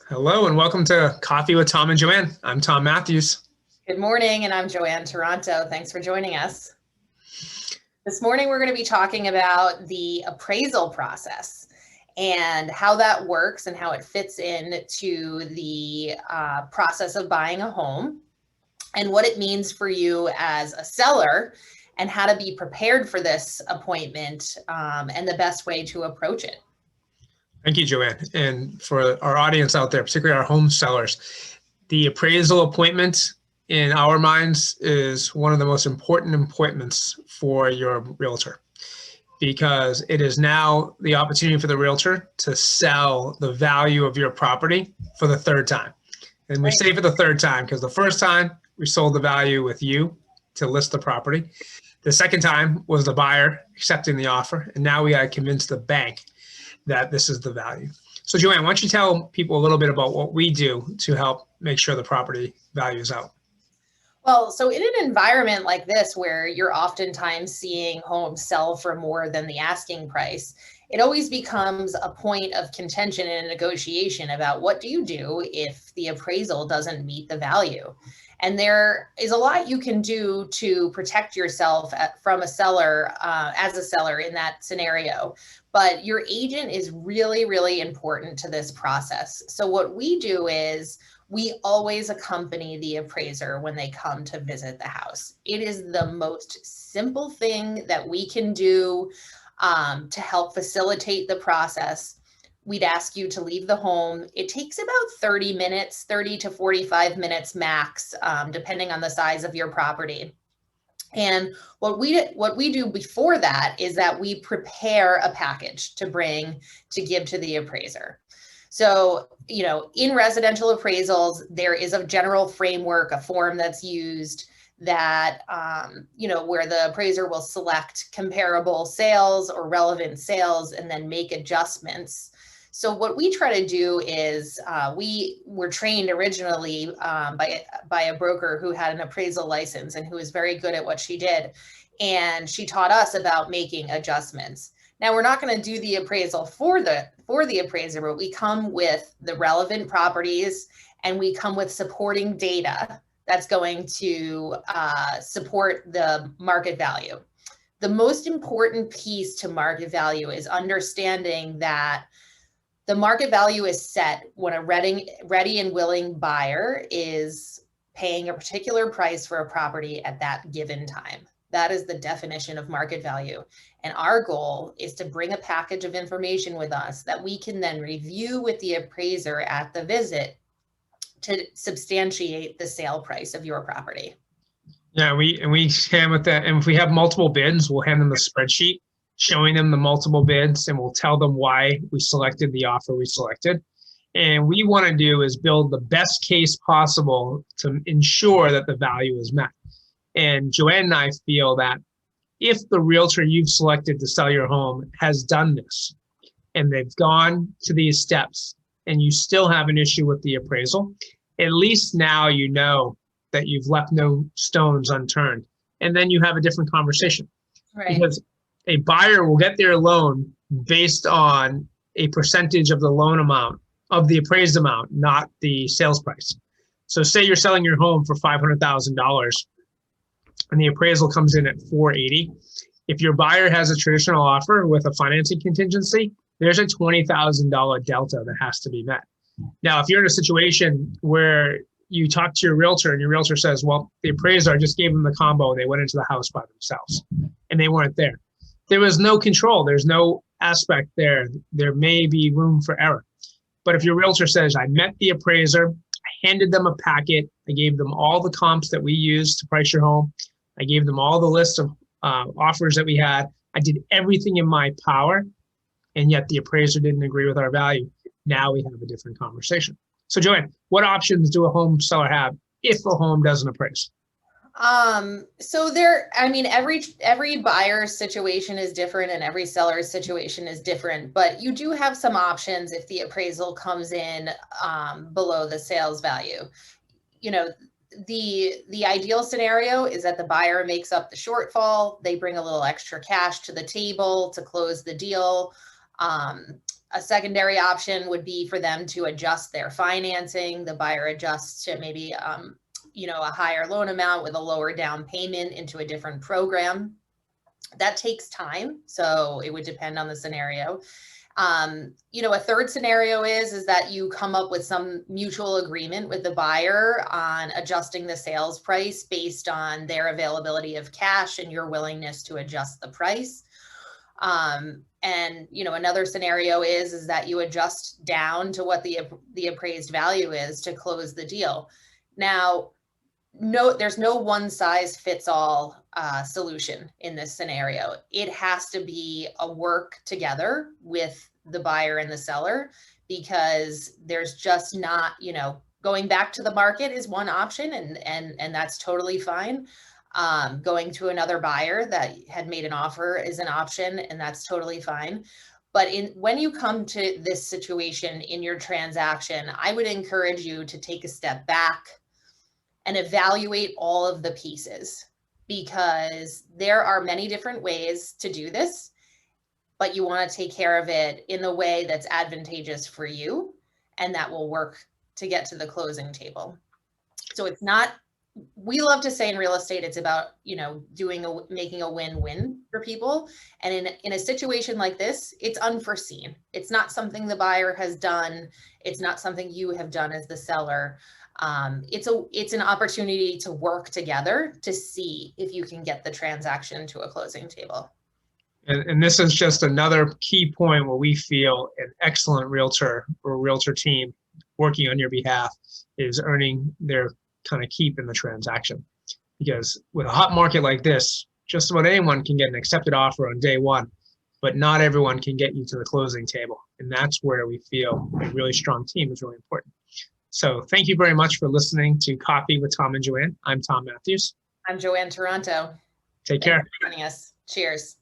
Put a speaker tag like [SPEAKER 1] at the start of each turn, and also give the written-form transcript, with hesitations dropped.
[SPEAKER 1] Hello and welcome to Coffee with Tom and Joanne. I'm Tom Matthews.
[SPEAKER 2] Good morning, and I'm Joanne Toronto. Thanks for joining us. This morning, we're going to be talking about the appraisal process and how that works and how it fits into the process of buying a home and what it means for you as a seller and how to be prepared for this appointment and the best way to approach it.
[SPEAKER 1] Thank you, Joanne. And for our audience out there, particularly our home sellers, the appraisal appointment in our minds is one of the most important appointments for your realtor because it is now the opportunity for the realtor to sell the value of your property for the third time. And we say for the third time because the first time we sold the value with you to list the property. The second time was the buyer accepting the offer. And now we got to convince the bank that this is the value. So Joanne, why don't you tell people a little bit about what we do to help make sure the property value is out?
[SPEAKER 2] Well, so in an environment like this, where you're oftentimes seeing homes sell for more than the asking price, it always becomes a point of contention and negotiation about what do you do if the appraisal doesn't meet the value. And there is a lot you can do to protect yourself from a seller, as a seller in that scenario. But your agent is really, really important to this process. So what we do is we always accompany the appraiser when they come to visit the house. It is the most simple thing that we can do to help facilitate the process. We'd ask you to leave the home. It takes about 30 minutes, 30 to 45 minutes max, depending on the size of your property. And what we do before that is that we prepare a package to give to the appraiser. So, in residential appraisals, there is a general framework, a form that's used that, where the appraiser will select comparable sales or relevant sales and then make adjustments. So what we try to do is we were trained originally by a broker who had an appraisal license and who was very good at what she did. And she taught us about making adjustments. Now, we're not going to do the appraisal for the appraiser, but we come with the relevant properties and we come with supporting data that's going to support the market value. The most important piece to market value is understanding that the market value is set when a ready and willing buyer is paying a particular price for a property at that given time. That is the definition of market value. And our goal is to bring a package of information with us that we can then review with the appraiser at the visit to substantiate the sale price of your property.
[SPEAKER 1] Yeah, we hand with that. And if we have multiple bids, we'll hand them the spreadsheet showing them the multiple bids, and we'll tell them why we selected the offer we selected. And we want to do is build the best case possible to ensure that the value is met. And Joanne and I feel that if the realtor you've selected to sell your home has done this and they've gone to these steps and you still have an issue with the appraisal, at least now you know that you've left no stones unturned. And then you have a different conversation.
[SPEAKER 2] Right.
[SPEAKER 1] Because a buyer will get their loan based on a percentage of the loan amount, of the appraised amount, not the sales price. So say you're selling your home for $500,000 and the appraisal comes in at $480,000. If your buyer has a traditional offer with a financing contingency, there's a $20,000 delta that has to be met. Now, if you're in a situation where you talk to your realtor and your realtor says, well, the appraiser just gave them the combo and they went into the house by themselves and they weren't there. There was no control. There's no aspect there. There may be room for error. But if your realtor says, I met the appraiser, I handed them a packet, I gave them all the comps that we use to price your home, I gave them all the list of offers that we had, I did everything in my power, and yet the appraiser didn't agree with our value. Now we have a different conversation. So Joanne, what options do a home seller have if a home doesn't appraise?
[SPEAKER 2] So every buyer's situation is different and every seller's situation is different, but you do have some options if the appraisal comes in below the sales value. The ideal scenario is that the buyer makes up the shortfall. They bring a little extra cash to the table to close the deal. A secondary option would be for them to adjust their financing. The buyer adjusts to maybe, a higher loan amount with a lower down payment into a different program. That takes time, so it would depend on the scenario. A third scenario is that you come up with some mutual agreement with the buyer on adjusting the sales price based on their availability of cash and your willingness to adjust the price. Another scenario is that you adjust down to what the appraised value is to close the deal. Now, there's no one size fits all solution in this scenario. It has to be a work together with the buyer and the seller, because there's just not, going back to the market is one option, and that's totally fine. Going to another buyer that had made an offer is an option, and that's totally fine. But when you come to this situation in your transaction, I would encourage you to take a step back and evaluate all of the pieces, because there are many different ways to do this, but you want to take care of it in the way that's advantageous for you and that will work to get to the closing table. So it's not, we love to say in real estate, it's about, making a win-win for people. And in a situation like this, it's unforeseen. It's not something the buyer has done. It's not something you have done as the seller. It's an opportunity to work together to see if you can get the transaction to a closing table.
[SPEAKER 1] And this is just another key point where we feel an excellent realtor or realtor team working on your behalf is earning their kind of keep in the transaction. Because with a hot market like this, just about anyone can get an accepted offer on day one, but not everyone can get you to the closing table. And that's where we feel a really strong team is really important. So thank you very much for listening to Coffee with Tom and Joanne. I'm Tom Matthews.
[SPEAKER 2] I'm Joanne Toronto.
[SPEAKER 1] Take care.
[SPEAKER 2] Thanks for joining us. Cheers.